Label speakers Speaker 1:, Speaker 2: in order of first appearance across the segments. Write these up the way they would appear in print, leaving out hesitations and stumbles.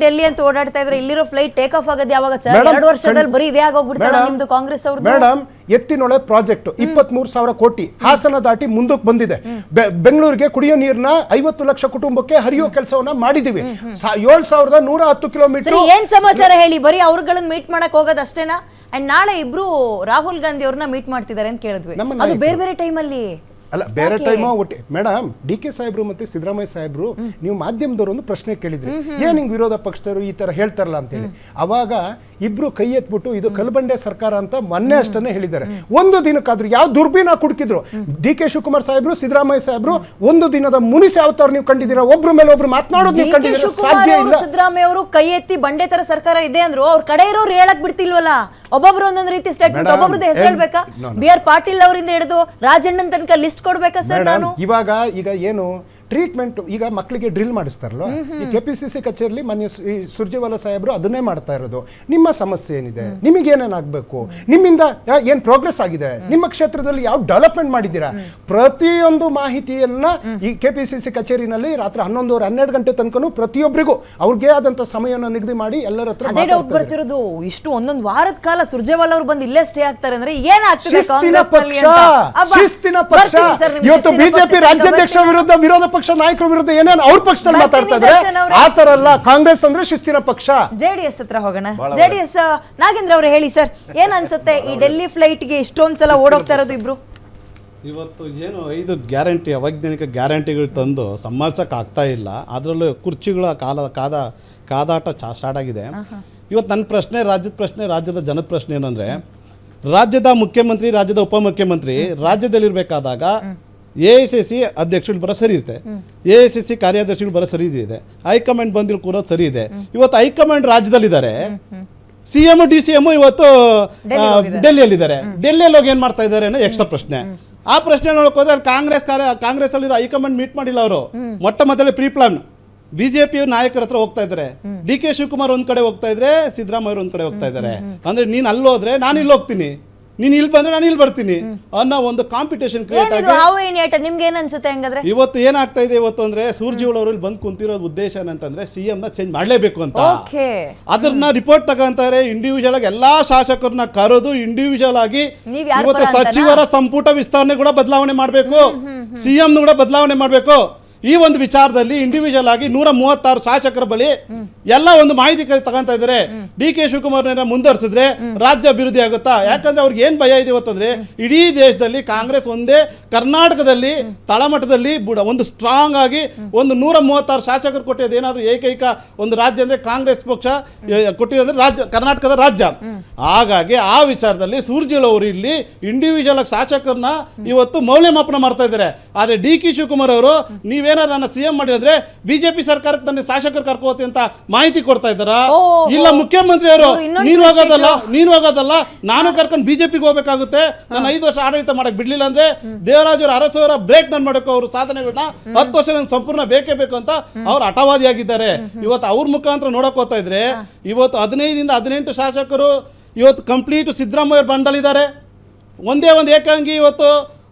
Speaker 1: ಡೆಲ್ಲಿ ಅಂತ ಓಡಾಡ್ತಾ ಇದ್ರೆ ಇಲ್ಲಿರೋ ಫ್ಲೈಟ್ ಟೇಕ್ ಆಫ್ ಆಗೋದು ಯಾವಾಗ ಸರ್? 2 ವರ್ಷದಲ್ಲಿ ಬರೀ ಇದೇ ಆಗೋಗ್ಬಿಡ್ತಲ್ಲ ನಿಮ್ದು ಕಾಂಗ್ರೆಸ್ ಅವ್ರದ್ದು.
Speaker 2: ಮೇಡಮ್, ಎತ್ತಿನೊಳೆ ಪ್ರಾಜೆಕ್ಟ್ 23,000 ಕೋಟಿ ಹಾಸನ ದಾಟಿ ಮುಂದಕ್ಕೆ ಬಂದಿದೆ. ಬೆಂಗಳೂರಿಗೆ ಕುಡಿಯೋ ನೀರ್ನ 50 ಲಕ್ಷ ಕುಟುಂಬಕ್ಕೆ ಹರಿಯೋ ಕೆಲಸವನ್ನ ಮಾಡಿದೀವಿ. 7,110 ಕಿಲೋಮೀಟರ್.
Speaker 1: ಏನ್ ಸಮಾಚಾರ ಹೇಳಿ? ಬರೀ ಅವ್ರಗಳನ್ನ ಮೀಟ್ ಮಾಡಕ್ ಹೋಗೋದು ಅಷ್ಟೇನಾ? ಅಂಡ್ ನಾಳೆ ಇಬ್ರು ರಾಹುಲ್ ಗಾಂಧಿ ಅವ್ರನ್ನ ಮೀಟ್ ಮಾಡ್ತಿದ್ದಾರೆ ಅಂತ ಕೇಳಿದ್ವಿ. ಅದು ಬೇರೆ ಬೇರೆ ಟೈಮಲ್ಲಿ
Speaker 2: ಅಲ್ಲ, ಬೇರೆ ಟೈಮ್ ಒಟ್ಟೆ. ಮೇಡಮ್, DK ಸಾಹೇಬ್ರು ಮತ್ತೆ ಸಿದ್ದರಾಮಯ್ಯ ಸಾಹೇಬ್ರು ನೀವು ಮಾಧ್ಯಮದವರು ಒಂದು ಪ್ರಶ್ನೆ ಕೇಳಿದ್ರಿ, ಏನ್ ಹಿಂಗ್ ವಿರೋಧ ಪಕ್ಷದವರು ಈ ತರ ಹೇಳ್ತಾರಲ್ಲ ಅಂತ ಹೇಳಿ. ಅವಾಗ ಇಬ್ರು ಕೈ ಎತ್ಬಿಟ್ಟು ಇದು ಕಲ್ಬಂಡೆ ಸರ್ಕಾರ ಅಂತ ಮೊನ್ನೆ ಅಷ್ಟನ್ನೇ ಹೇಳಿದ್ದಾರೆ. ಒಂದು ದಿನಕ್ಕಾದ್ರೂ ಯಾವ ದುರ್ಬೀನ ಕುಡ್ಕಿದ್ರು DK ಶಿವಕುಮಾರ್ ಸಾಹೇಬ್ರು, ಸಿದ್ದರಾಮಯ್ಯ ಸಾಹೇಬ್ರು ಒಂದು ದಿನದ ಮುನಿಸಿ ಯಾವತ್ತಾರ ನೀವು ಕಂಡಿದ್ದೀರಾ? ಒಬ್ರು ಮೇಲೆ ಒಬ್ರು ಮಾತನಾಡೋದು ನೀವು ಕಂಡಿದ್ದೀರಾ? ಸಾಧ್ಯ ಇಲ್ಲ.
Speaker 1: ಸಿದ್ದರಾಮಯ್ಯ ಅವರು ಕೈ ಎತ್ತಿ ಬಂಡೆ ತರ ಸರ್ಕಾರ ಇದೆ ಅಂದ್ರು, ಅವ್ರ ಕಡೆ ಇರೋರು ಹೇಳಕ್ ಬಿಡ್ತಿಲ್ವಲ್ಲ. ಒಬ್ಬೊಬ್ರು ಒಂದೊಂದು ರೀತಿ ಸ್ಟೇಟ್ಮೆಂಟ್, ಒಬ್ಬೊಬ್ರದ್ದು ಹೆಸರು ಹೇಳ್ಬೇಕಾ? BR ಪಾಟೀಲ್ ಅವರಿಂದ ಹಿಡಿದು ರಾಜಣ್ಣನ್ ತನಕ ಲಿಸ್ಟ್ ಕೊಡ್ಬೇಕಾ ಸರ್? ನಾನು
Speaker 2: ಈಗ ಏನು ಟ್ರೀಟ್ಮೆಂಟ್, ಈಗ ಮಕ್ಕಳಿಗೆ ಡ್ರಿಲ್ ಮಾಡಿಸ್ತಾರಲ್ಲ, ಈ KPCC ಕಚೇರಿಲಿ ಮಾನ್ಯ ಸುರ್ಜೇವಾಲಾ ಸಾಹೇಬ್ರು ಅದನ್ನೇ ಮಾಡ್ತಾ ಇರೋದು. ನಿಮ್ಮ ಸಮಸ್ಯೆ ಏನಿದೆ, ನಿಮಗೆ ಏನೇನಾಗಬೇಕು, ನಿಮ್ಮಿಂದ ಏನ್ ಪ್ರೋಗ್ರೆಸ್ ಆಗಿದೆ, ನಿಮ್ಮ ಕ್ಷೇತ್ರದಲ್ಲಿ ಯಾವ ಡೆವಲಪ್ಮೆಂಟ್ ಮಾಡಿದ್ದೀರಾ, ಪ್ರತಿಯೊಂದು ಮಾಹಿತಿಯನ್ನ ಈ KPCC ಕಚೇರಿನಲ್ಲಿ ರಾತ್ರಿ 11 12 ಗಂಟೆ ತನಕನೂ ಪ್ರತಿಯೊಬ್ಬರಿಗೂ ಅವ್ರಿಗೆ ಆದಂತ ಸಮಯವನ್ನು ನಿಗದಿ ಮಾಡಿ ಎಲ್ಲರ ಹತ್ರ
Speaker 1: ಅದೇ ಡೌಟ್ ಬರ್ತಿರೋದು. ಇಷ್ಟು ಒಂದೊಂದು ವಾರದ ಕಾಲ ಸುರ್ಜೇವಾಲಾ ಅವರು ಬಂದು ಇಲ್ಲೇ ಸ್ಟೇ ಆಗ್ತಾರೆ ಅಂದ್ರೆ ಏನಾಗ್ತದೆ?
Speaker 2: ಶಿಸ್ತಿನ ಪಕ್ಷ. ಇವತ್ತು ಬಿಜೆಪಿ ರಾಜ್ಯಾಧ್ಯಕ್ಷ ವಿರುದ್ಧ ವಿರೋಧ ಪಕ್ಷ ನಾಯಕರ ವಿರುದ್ಧ ಏನೇನು ಅವ್ರ ಪಕ್ಷದಲ್ಲಿ ಮಾತಾಡ್ತಾ ಇದ್ದಾರೆ, ಆ ತರ ಅಲ್ಲ ಕಾಂಗ್ರೆಸ್ ಅಂದ್ರೆ ಶಿಸ್ತಿನ ಪಕ್ಷ.
Speaker 1: JDS ಹತ್ರ ಹೋಗೋಣ. JDS ನಾಗೇಂದ್ರ ಅವರು ಹೇಳಿ ಸರ್, ಏನ್ ಅನ್ಸುತ್ತೆ ಈ ಡೆಲ್ಲಿ ಫ್ಲೈಟ್ ಗೆ ಇಷ್ಟೊಂದ್ಸಲ ಓಡೋಗ್ತಾ ಇರೋದು ಇಬ್ರು?
Speaker 3: ಇವತ್ತು ಏನು 5 ಗ್ಯಾರಂಟಿ, ಅವೈಜ್ಞಾನಿಕ ಗ್ಯಾರಂಟಿಗಳು ತಂದು ಸಮಾಲ್ಸಕ್ಕೆ ಆಗ್ತಾ ಇಲ್ಲ. ಅದರಲ್ಲೂ ಕುರ್ಚಿಗಳ ಕಾದಾಟ ಸ್ಟಾರ್ಟ್ ಆಗಿದೆ. ಇವತ್ತು ನನ್ನ ಪ್ರಶ್ನೆ, ರಾಜ್ಯದ ಪ್ರಶ್ನೆ, ರಾಜ್ಯದ ಜನದ ಪ್ರಶ್ನೆ ಏನಂದ್ರೆ, ರಾಜ್ಯದ ಮುಖ್ಯಮಂತ್ರಿ, ರಾಜ್ಯದ ಉಪಮುಖ್ಯಮಂತ್ರಿ ರಾಜ್ಯದಲ್ಲಿರಬೇಕಾದಾಗ AICC ಅಧ್ಯಕ್ಷರು ಬರೋ ಸರಿ ಇರುತ್ತೆ, AICC ಕಾರ್ಯಾಧ್ಯಕ್ಷರು ಬರೋ ಸರಿ ಇದೆ, ಹೈಕಮಾಂಡ್ ಬಂದಿಲ್ ಕೂರೋದು ಸರಿ ಇದೆ. ಇವತ್ತು ಹೈಕಮಾಂಡ್ ರಾಜ್ಯದಲ್ಲಿದ್ದಾರೆ, CM DCM ಇವತ್ತು ಡೆಲ್ಲಿಯಲ್ಲಿದ್ದಾರೆ. ಡೆಲ್ಲಿಯಲ್ಲಿ ಹೋಗಿ ಏನ್ ಮಾಡ್ತಾ ಇದ್ದಾರೆ ಅನ್ನೋ ಎಕ್ಸ್ಟ್ರಾ ಪ್ರಶ್ನೆ. ಆ ಪ್ರಶ್ನೆ ನೋಡಕ್ ಹೋದ್ರೆ ಕಾಂಗ್ರೆಸ್ ಅಲ್ಲಿ ಹೈಕಮಾಂಡ್ ಮೀಟ್ ಮಾಡಿಲ್ಲ ಅವರು. ಮೊಟ್ಟ ಮೊದಲೇ ಪ್ರೀ ಪ್ಲಾನ್ ಬಿಜೆಪಿ ನಾಯಕರ ಹತ್ರ ಹೋಗ್ತಾ ಇದ್ದಾರೆ. DK ಶಿವಕುಮಾರ್ ಒಂದ್ ಕಡೆ ಹೋಗ್ತಾ ಇದ್ರೆ, ಸಿದ್ದರಾಮಯ್ಯ ಒಂದ್ ಕಡೆ ಹೋಗ್ತಾ ಇದ್ದಾರೆ. ಅಂದ್ರೆ ನೀನ್ ಅಲ್ಲಿ ಹೋದ್ರೆ ನಾನು ಇಲ್ಲಿ ಹೋಗ್ತೀನಿ, ನೀನ್ ಇಲ್ಲಿ ಬಂದ್ರೆ ನಾನು ಇಲ್ಲಿ ಬರ್ತೀನಿ ಅನ್ನೋ ಒಂದು ಕಾಂಪಿಟೇಷನ್ ಕ್ರಿಯೇಟ್ ಆಗಿ
Speaker 1: ನಿಮ್ಗೆ ಏನ್ ಅನ್ಸುತ್ತೆ? ಹಂಗಾದ್ರೆ
Speaker 3: ಇವತ್ತು ಏನಾಗ್ತಾ ಇದೆ ಇವತ್ತು ಅಂದ್ರೆ, ಸೂರ್ಜಿವಾಲ ಅವರು ಇಲ್ಲಿ ಬಂದು ಕುಂತಿರೋ ಉದ್ದೇಶ ಏನಂತಂದ್ರೆ CM ನ ಚೇಂಜ್ ಮಾಡ್ಲೇಬೇಕು ಅಂತ. ಅದನ್ನ ರಿಪೋರ್ಟ್ ತಗೊಂತಾರೆ. ಇಂಡಿವಿಜುವಲ್ ಆಗಿ ಎಲ್ಲಾ ಶಾಸಕರನ್ನ ಕರೆದು ಇಂಡಿವಿಜುವಲ್ ಆಗಿ ಇವತ್ತು ಸಚಿವರ ಸಂಪುಟ ವಿಸ್ತರಣೆ ಕೂಡ ಬದಲಾವಣೆ ಮಾಡಬೇಕು, CM ಕೂಡ ಬದಲಾವಣೆ ಮಾಡಬೇಕು. ಈ ಒಂದು ವಿಚಾರದಲ್ಲಿ ಇಂಡಿವಿಜುವಲ್ ಆಗಿ 136 ಶಾಸಕರ ಬಳಿ ಎಲ್ಲ ಒಂದು ಮಾಹಿತಿ ತಗೊಂತಾ ಇದ್ದಾರೆ. DK ಶಿವಕುಮಾರ್ ಮುಂದುವರಿಸಿದ್ರೆ ರಾಜ್ಯ ಅಭಿವೃದ್ಧಿ ಆಗುತ್ತಾ? ಯಾಕಂದ್ರೆ ಅವ್ರಿಗೆ ಏನ್ ಭಯ ಇದೆ ಇವತ್ತಂದ್ರೆ, ಇಡೀ ದೇಶದಲ್ಲಿ ಕಾಂಗ್ರೆಸ್ ಒಂದೇ, ಕರ್ನಾಟಕದಲ್ಲಿ ತಳಮಟ್ಟದಲ್ಲಿ ಒಂದು ಸ್ಟ್ರಾಂಗ್ ಆಗಿ ಒಂದು 136 ಶಾಸಕರು ಕೊಟ್ಟಿದ್ದು ಏನಾದ್ರು ಏಕೈಕ ಒಂದು ರಾಜ್ಯ ಅಂದ್ರೆ ಕಾಂಗ್ರೆಸ್ ಪಕ್ಷ ಕೊಟ್ಟಿದ್ರೆ ರಾಜ್ಯ, ಕರ್ನಾಟಕದ ರಾಜ್ಯ. ಹಾಗಾಗಿ ಆ ವಿಚಾರದಲ್ಲಿ ಸೂರ್ಜಿಲ್ ಅವರು ಇಲ್ಲಿ ಇಂಡಿವಿಜುವಲ್ ಆಗಿ ಶಾಸಕರನ್ನ ಇವತ್ತು ಮೌಲ್ಯಮಾಪನ ಮಾಡ್ತಾ ಇದ್ದಾರೆ. ಆದ್ರೆ DK ಶಿವಕುಮಾರ್ ಅವರು ನೀವೇನಾದ್ರು ನನ್ನ CM ಮಾಡಿದ್ರೆ ಬಿಜೆಪಿ ಸರ್ಕಾರಕ್ಕೆ ನನ್ನ ಶಾಸಕರು ಕರ್ಕೋತಿ ಅಂತ ಮಾಹಿತಿ ಕೊಡ್ತಾ ಇದ್ದಾರಾ? ಇಲ್ಲ ಮುಖ್ಯಮಂತ್ರಿ ಅವರು ನೀನು ಹೋಗೋದಲ್ಲ ನಾನು ಕರ್ಕೊಂಡು ಬಿಜೆಪಿಗೆ ಹೋಗ್ಬೇಕಾಗುತ್ತೆ, ನಾನು 5 ವರ್ಷ ಆಡಳಿತ ಮಾಡಕ್ ಬಿಡ್ಲಿಲ್ಲ ಅಂದ್ರೆ ದೇವರಾಜ್ ಅವರ ಅರಸವರ ಬ್ರೇಕ್ ನಾನು ಮಾಡಬೇಕು, ಅವ್ರ ಸಾಧನೆಗಳನ್ನ 10 ವರ್ಷ ನಂಗೆ ಸಂಪೂರ್ಣ ಬೇಕೇ ಬೇಕು ಅಂತ ಅವ್ರು ಹಠವಾದಿಯಾಗಿದ್ದಾರೆ. ಇವತ್ತು ಅವ್ರ ಮುಖಾಂತರ ನೋಡಕ್ ಹೋಗ್ತಾ ಇದ್ರೆ ಇವತ್ತು 15 ರಿಂದ 18 ಶಾಸಕರು ಇವತ್ತು ಕಂಪ್ಲೀಟ್ ಸಿದ್ದರಾಮಯ್ಯ ಬಂಡಲಿದ್ದಾರೆ. ಒಂದೇ ಒಂದು ಏಕಾಂಗಿ ಇವತ್ತು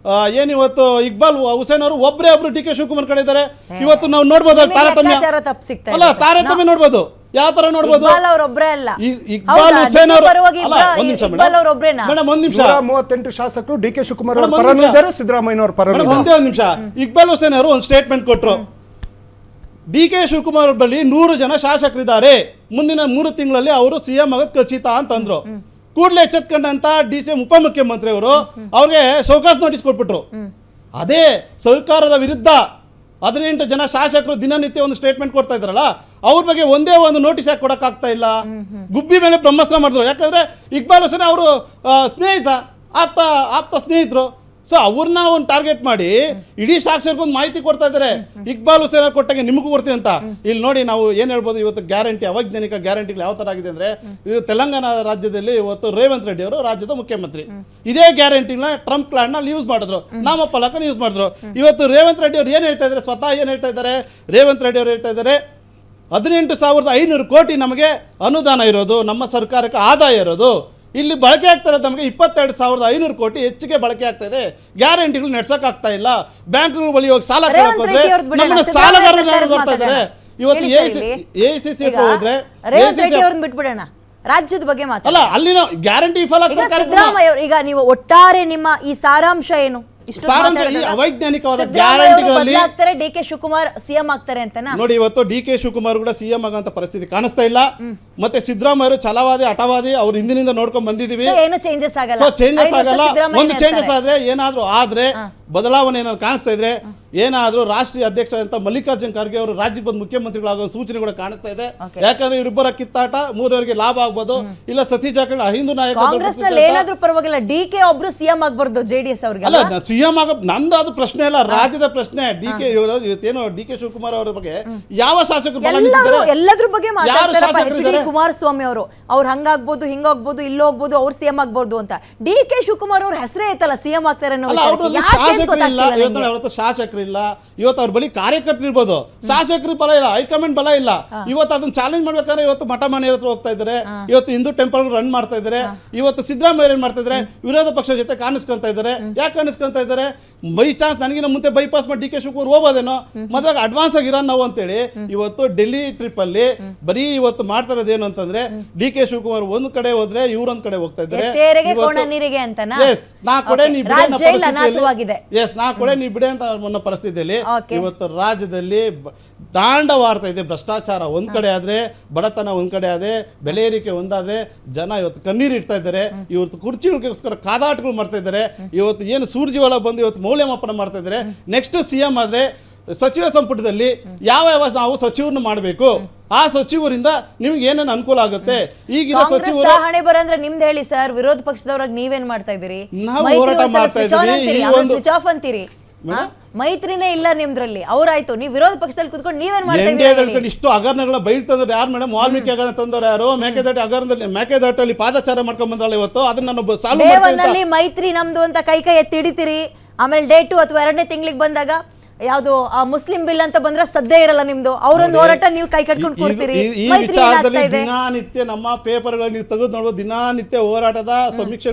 Speaker 3: ಏನಿವತ್ತು ಇಕ್ಬಾಲ್ ಹುಸೇನ್ ಅವರು ಒಬ್ಬರೇ DK ಶಿವಕುಮಾರ್ ಕಡೆ ಇದ್ದಾರೆ. ಇವತ್ತು ನಾವು ನೋಡ್ಬೋದು ತಾರತಮ್ಯ ಅಲ್ಲ, ತಾರತಮ್ಯ ನೋಡ್ಬೋದು. ಯಾವ ತರ ನೋಡ್ಬೋದು? ಇಕ್ಬಾಲ್ ಹುಸೇನ್ ಅವರು ಮೇಡಮ್ ಒಂದ್ ನಿಮಿಷ,
Speaker 2: 38 ಶಾಸಕರು DK ಶಿವಕುಮಾರ್ ಅವರ ಪರನೂ ಇದ್ದಾರೆ, ಸಿದ್ದರಾಮಯ್ಯ ಅವರ ಪರನೂ ಇದ್ದಾರೆ.
Speaker 3: ಒಂದೇ ಒಂದು ನಿಮಿಷ. ಇಕ್ಬಾಲ್ ಹುಸೇನ್ ಅವರು ಒಂದು ಸ್ಟೇಟ್ಮೆಂಟ್ ಕೊಟ್ಟರು, DK ಶಿವಕುಮಾರ್ ಬಳಿ 100 ಜನ ಶಾಸಕರಿದ್ದಾರೆ, ಮುಂದಿನ 3 ತಿಂಗಳಲ್ಲಿ ಅವರು CM ಆಗೋದು ಖಚಿತ ಅಂತಂದ್ರು. ಕೂಡಲೇ ಎಚ್ಚೆತ್ಕೊಂಡಂತ DCM ಉಪಮುಖ್ಯಮಂತ್ರಿ ಅವರು ಅವ್ರಿಗೆ ಶೋಕಾಸ್ ನೋಟಿಸ್ ಕೊಟ್ಬಿಟ್ರು. ಅದೇ ಸರ್ಕಾರದ ವಿರುದ್ಧ 18 ಜನ ಶಾಸಕರು ದಿನನಿತ್ಯ ಒಂದು ಸ್ಟೇಟ್ಮೆಂಟ್ ಕೊಡ್ತಾ ಇದ್ರಲ್ಲ, ಅವ್ರ ಬಗ್ಗೆ ಒಂದೇ ಒಂದು ನೋಟಿಸ್ ಯಾಕೆ ಕೊಡಕ್ ಆಗ್ತಾ ಇಲ್ಲ? ಗುಬ್ಬಿ ಮೇಲೆ ಬ್ರಹ್ಮಾಸ್ತ್ರ ಮಾಡಿದ್ರು. ಯಾಕಂದ್ರೆ ಇಕ್ಬಾಲ್ ಹುಸೇನ್ ಅವರು ಸ್ನೇಹಿತ, ಆಪ್ತ ಸ್ನೇಹಿತರು. ಸೊ ಅವ್ರನ್ನ ಒಂದು ಟಾರ್ಗೆಟ್ ಮಾಡಿ ಇಡೀ ಸಾಕ್ಷರಕ್ಕೊಂದು ಮಾಹಿತಿ ಕೊಡ್ತಾ ಇದ್ದಾರೆ. ಇಕ್ಬಾಲ್ ಹುಸೇನ್ ಕೊಟ್ಟಾಗೆ ನಿಮಗೂ ಕೊಡ್ತೀವಿ ಅಂತ. ಇಲ್ಲಿ ನೋಡಿ ನಾವು ಏನು ಹೇಳ್ಬೋದು, ಇವತ್ತು ಗ್ಯಾರಂಟಿ, ಅವೈಜ್ಞಾನಿಕ ಗ್ಯಾರಂಟಿಗಳು ಯಾವ ಥರ ಆಗಿದೆ ಅಂದರೆ, ಇದು ತೆಲಂಗಾಣ ರಾಜ್ಯದಲ್ಲಿ ಇವತ್ತು ರೇವಂತ್ ರೆಡ್ಡಿ ಅವರು ರಾಜ್ಯದ ಮುಖ್ಯಮಂತ್ರಿ ಇದೇ ಗ್ಯಾರಂಟಿನ ಟ್ರಂಪ್ ಪ್ಲಾನ್ನ ಯೂಸ್ ಮಾಡಿದ್ರು, ನಾಮಫಲಕನ ಯೂಸ್ ಮಾಡಿದ್ರು. ಇವತ್ತು ರೇವಂತ್ ರೆಡ್ಡಿ ಅವರು ಏನು ಹೇಳ್ತಾ ಇದ್ದಾರೆ, ಸ್ವತಃ ಏನು ಹೇಳ್ತಾ ಇದ್ದಾರೆ? ರೇವಂತ್ ರೆಡ್ಡಿ ಅವರು ಹೇಳ್ತಾ ಇದ್ದಾರೆ 18,500 ಕೋಟಿ ನಮಗೆ ಅನುದಾನ ಇರೋದು, ನಮ್ಮ ಸರ್ಕಾರಕ್ಕೆ ಆದಾಯ ಇರೋದು. ಇಲ್ಲಿ ಬಳಕೆ ಆಗ್ತಾ ಇರೋದು ನಮಗೆ 22,500 ಕೋಟಿ ಹೆಚ್ಚಿಗೆ ಬಳಕೆ ಆಗ್ತಾ ಇದೆ. ಗ್ಯಾರಂಟಿಗಳು ನಡ್ಸಕ್ ಆಗ್ತಾ ಇಲ್ಲ. ಬ್ಯಾಂಕ್ಗಳ ಬಳಿ ಹೋಗಿ ಸಾಲ ಕೇಳಕ್ ಹೋದ್ರೆ ನಮ್ಮನ್ನ ಸಾಲಗಾರರು ಮಾಡ್ತಾ ಇದ್ದಾರೆ. ಇವತ್ತು
Speaker 1: ಹೇಳಿ ಸರ್ ಇಲ್ಲಿ.
Speaker 3: AICC
Speaker 1: ಈಗ
Speaker 3: ಹತ್ರ ಹೋದ್ರೆ
Speaker 1: ರೇವಂತ್ ರೆಡ್ಡಿ ಅವ್ರನ್ನ ಬಿಟ್ಬಿಡೋಣ, ರಾಜ್ಯದ ಬಗ್ಗೆ ಮಾತಾಡ.
Speaker 3: ಅಲ್ಲ ಅಲ್ಲಿನ ಗ್ಯಾರಂಟಿ ಫಲ
Speaker 1: ಈಗ ಸಿದ್ದರಾಮಯ್ಯ ಅವರು, ಈಗ ನೀವು ಒಟ್ಟಾರೆ ನಿಮ್ಮ ಈ ಸಾರಾಂಶ ಏನು? ಇಷ್ಟು
Speaker 3: ಸಾರಾಂಶ ಈ ಅವೈಜ್ಞಾನಿಕವಾದ ಗ್ಯಾರಂಟಿಗಳಲ್ಲಿ
Speaker 1: ಆಗ್ತಾರೆ, ಡಿ ಕೆ ಶಿವಕುಮಾರ್ ಸಿಎಂ ಆಗ್ತಾರೆ ಅಂತನಾ?
Speaker 3: ನೋಡಿ, ಇವತ್ತು DK ಶಿವಕುಮಾರ್ ಕೂಡ ಸಿಎಂ ಆಗಂತ ಪರಿಸ್ಥಿತಿ ಕಾಣಿಸ್ತಾ ಇಲ್ಲ. ಮತ್ತೆ ಸಿದ್ದರಾಮಯ್ಯ ಛಲವಾದಿ ಹಠವಾದಿ ಅವ್ರು ಹಿಂದಿನಿಂದ ನೋಡ್ಕೊಂಡ್ ಬಂದಿದೀವಿ.
Speaker 1: ಏನು ಚೇಂಜಸ್ ಆಗಲ್ಲ.
Speaker 3: ಸೊ ಚೇಂಜಸ್ ಆಗಲ್ಲ. ಒಂದು ಚೇಂಜಸ್ ಆದ್ರೆ ಏನಾದ್ರೂ ಆದ್ರೆ ಬದಲಾವಣೆ ಏನಾದ್ರು ಕಾಣಿಸ್ತಾ ಇದ್ರೆ, ಏನಾದ್ರೂ ರಾಷ್ಟ್ರೀಯ ಅಧ್ಯಕ್ಷ ಅಂತ ಮಲ್ಲಿಕಾರ್ಜುನ್ ಖರ್ಗೆ ಅವರು ರಾಜ್ಯಕ್ಕೆ ಬಂದು ಮುಖ್ಯಮಂತ್ರಿಗಳಾಗೋ ಸೂಚನೆ ಕೂಡ ಕಾಣಿಸ್ತಾ ಇದೆ. ಯಾಕಂದ್ರೆ ಇವರಿಬ್ಬರ ಕಿತ್ತಾಟ ಮೂರವರಿಗೆ ಲಾಭ ಆಗ್ಬೋದು, ಇಲ್ಲ ಸತೀಶ್ ಜಾರಕಿಹೊಳಿ ಹಿಂದೂ ನಾಯಕ.
Speaker 1: ಕಾಂಗ್ರೆಸ್ ನಲ್ಲಿ ಏನಾದ್ರೂ ಪರವಾಗಿಲ್ಲ, DK ಒಬ್ರು ಸಿಎಂ ಆಗ್ಬಾರ್ದು JDS ಅವ್ರಿಗೆ.
Speaker 3: ಅಲ್ಲ, ಸಿಎಂ ಆಗ ನಂದು ಅದು ಪ್ರಶ್ನೆ ಅಲ್ಲ, ರಾಜ್ಯದ ಪ್ರಶ್ನೆ. ಇವತ್ತೇನು DK ಶಿವಕುಮಾರ್ ಅವರ ಬಗ್ಗೆ ಯಾವ ಶಾಸಕರು ಬಲ ನಿಂತಿದ್ದಾರೆ?
Speaker 1: ಎಲ್ಲದ್ರ ಬಗ್ಗೆ ಮಾತಾಡ್ತಾರೆ.
Speaker 3: ಶಾಸಕರು
Speaker 1: HD ಕುಮಾರಸ್ವಾಮಿ ಅವರು ಅವ್ರು ಹಂಗಾಗ್ಬೋದು, ಹಿಂಗಾಗ್ಬೋದು, ಇಲ್ಲೋಗ್ಬೋದು, ಅವ್ರು ಸಿಎಂ ಆಗ್ಬಾರ್ದು ಅಂತ. DK ಶಿವಕುಮಾರ್ ಅವ್ರ ಹೆಸರೇ ಐತಲ್ಲ ಸಿಎಂ ಆಗ್ತಾರೆ ಅನ್ನೋ ವಿಚಾರ.
Speaker 3: ಅವ್ರ ಶಾಸಕರಿಲ್ಲ, ಇವತ್ತು ಅವ್ರ ಬಳಿ ಕಾರ್ಯಕರ್ತರು ಇರ್ಬೋದು, ಶಾಸಕರು ಬಲ ಇಲ್ಲ, ಹೈಕಮಾಂಡ್ ಬಲ ಇಲ್ಲ. ಇವತ್ತು ಅದನ್ನ ಚಾಲೆಂಜ್ ಮಾಡ್ಬೇಕಾದ್ರೆ ಇವತ್ತು ಮಠ ಮನೆಯವ್ರ ಹತ್ರ ಹೋಗ್ತಾ ಇದ್ದಾರೆ, ಇವತ್ತು ಹಿಂದೂ ಟೆಂಪಲ್ ರನ್ ಮಾಡ್ತಾ ಇದ್ದಾರೆ. ಇವತ್ತು ಸಿದ್ದರಾಮಯ್ಯ ಏನ್ ಮಾಡ್ತಾ ಇದ್ದಾರೆ, ವಿರೋಧ ಪಕ್ಷ ಜೊತೆ ಕಾಣಿಸ್ಕೊಂತ ಇದ್ದಾರೆ. ಯಾಕೆ ಕಾಣಿಸ್ಕೊಂತ ಇದ್ದಾರೆ? ಬೈ ಚಾನ್ಸ್ ನನಗಿನ ಮುಂದೆ ಬೈಪಾಸ್ ಮಾಡಿ DK ಶಿವಕುಮಾರ್ ಹೋಗೋದೇನೋ, ಮದುವೆ ಅಡ್ವಾನ್ಸ್ ಆಗಿ ಇರೋಣ ನಾವು ಅಂತೇಳಿ ಇವತ್ತು ಡೆಲ್ಲಿ ಟ್ರಿಪ್ ಅಲ್ಲಿ ಬರೀ ಇವತ್ತು ಮಾಡ್ತಾ ಇರೋದೇನು ಅಂತಂದ್ರೆ, DK ಶಿವಕುಮಾರ್ ಒಂದ್ ಕಡೆ ಹೋದ್ರೆ ಇವ್ರೊಂದ್ ಕಡೆ ಹೋಗ್ತಾ ಇದ್ದಾರೆ. ನಾ ಕೊಡೆ ನೀ ಬಿಡೆ ಅಂತ ಅನ್ನೋ ಪರಿಸ್ಥಿತಿಯಲ್ಲಿ ಇವತ್ತು ರಾಜ್ಯದಲ್ಲಿ ತಾಂಡವಾಡ್ತಾ ಇದೆ ಭ್ರಷ್ಟಾಚಾರ ಒಂದ್ ಕಡೆ ಆದ್ರೆ, ಬಡತನ ಒಂದ್ ಕಡೆ ಆದ್ರೆ, ಬೆಲೆ ಏರಿಕೆ ಒಂದಾದ್ರೆ, ಜನ ಇವತ್ತು ಕಣ್ಣೀರು ಇಡ್ತಾ ಇದ್ದಾರೆ. ಇವತ್ತು ಕುರ್ಚಿಗಳಿಗೋಸ್ಕರ ಕಾದಾಟಗಳು ಮಾಡ್ತಾ ಇದ್ದಾರೆ. ಇವತ್ತು ಏನು ಸೂರ್ಜಿವಾಲ ಬಂದು ಇವತ್ತು ಮೌಲ್ಯಮಾಪನ ಮಾಡ್ತಾ ಇದ್ದಾರೆ. ನೆಕ್ಸ್ಟ್ ಸಿಎಂ ಆದ್ರೆ ಸಚಿವ ಸಂಪುಟದಲ್ಲಿ ಯಾವ ನಾವು ಸಚಿವರನ್ನ ಮಾಡಬೇಕು, ಆ ಸಚಿವರಿಂದ ನಿಮ್ಗೆ ಏನೇನು ಅನುಕೂಲ ಆಗುತ್ತೆ. ಈಗಿನ ಸಚಿವರು
Speaker 1: ಹಣೆ ಬರಂದ್ರೆ ನಿಮ್ದು ಹೇಳಿ ಸರ್, ವಿರೋಧ ಪಕ್ಷದವ್ರಾಗ ನೀವೇನ್ ಮಾಡ್ತಾ ಇದೀರಿ?
Speaker 3: ನಾವು ಹೋರಾಟ ಮಾಡ್ತಾ ಇದ್ದೀವಿ.
Speaker 1: ಸ್ವಿಚ್ ಆಫ್ ಅಂತೀರಿ, ಮೈತ್ರಿನೇ ಇಲ್ಲ ನಿಮ್ದ್ರಲ್ಲಿ. ಅವ್ರಾಯ್ತು, ನೀವು ವಿರೋಧ ಪಕ್ಷದಲ್ಲಿ ಕುತ್ಕೊಂಡು ನೀವೇನ್ ಮಾಡ್ತಾ ಇದ್ದೀರಿ?
Speaker 3: ಇಷ್ಟು ಹಗರಣಗಳ ಬೈಲ್ ತಂದ್ರೆ ಯಾರು ಮೇಡಮ್? ವಾಲ್ಮೀಕಿ ಹಗರಣ ತಂದವರು ಯಾರು? ಮೇಕೆದಾಟಲ್ಲಿ ಪಾದಚಾರ ಮಾಡ್ಕೊಂಡ್ ಬಂದ್ರಲ್ಲ ಇವತ್ತು, ಅದನ್ನ ನಾನು
Speaker 1: ದೇವನಲ್ಲಿ ಮೈತ್ರಿ ನಮ್ದು ಅಂತ ಕೈ ಎತ್ತಿ ಹಿಡಿತೀರಿ. ಆಮೇಲೆ ಡೇಟು ಅಥವಾ 2ನೇ ತಿಂಗಳಿಗೆ ಬಂದಾಗ ಯಾವ್ದು ಮುಸ್ಲಿಂ ಬಿಲ್ ಅಂತ ಬಂದ್ರೆ ಸದ್ದೇ ಇರಲ್ಲ ನಿಮ್ದು. ಅವರೊಂದು ಹೋರಾಟ ನೀವು ಕೈ ಕಟ್ಕೊಂಡು ಕೂರ್ತೀರಿ.
Speaker 3: ದಿನನಿತ್ಯ ನಮ್ಮ ಪೇಪರ್ಗಳಲ್ಲಿ ತೆಗೆದು ನೋಡ್ಬೋದು, ದಿನನಿತ್ಯ ಹೋರಾಟದ ಸಮೀಕ್ಷೆ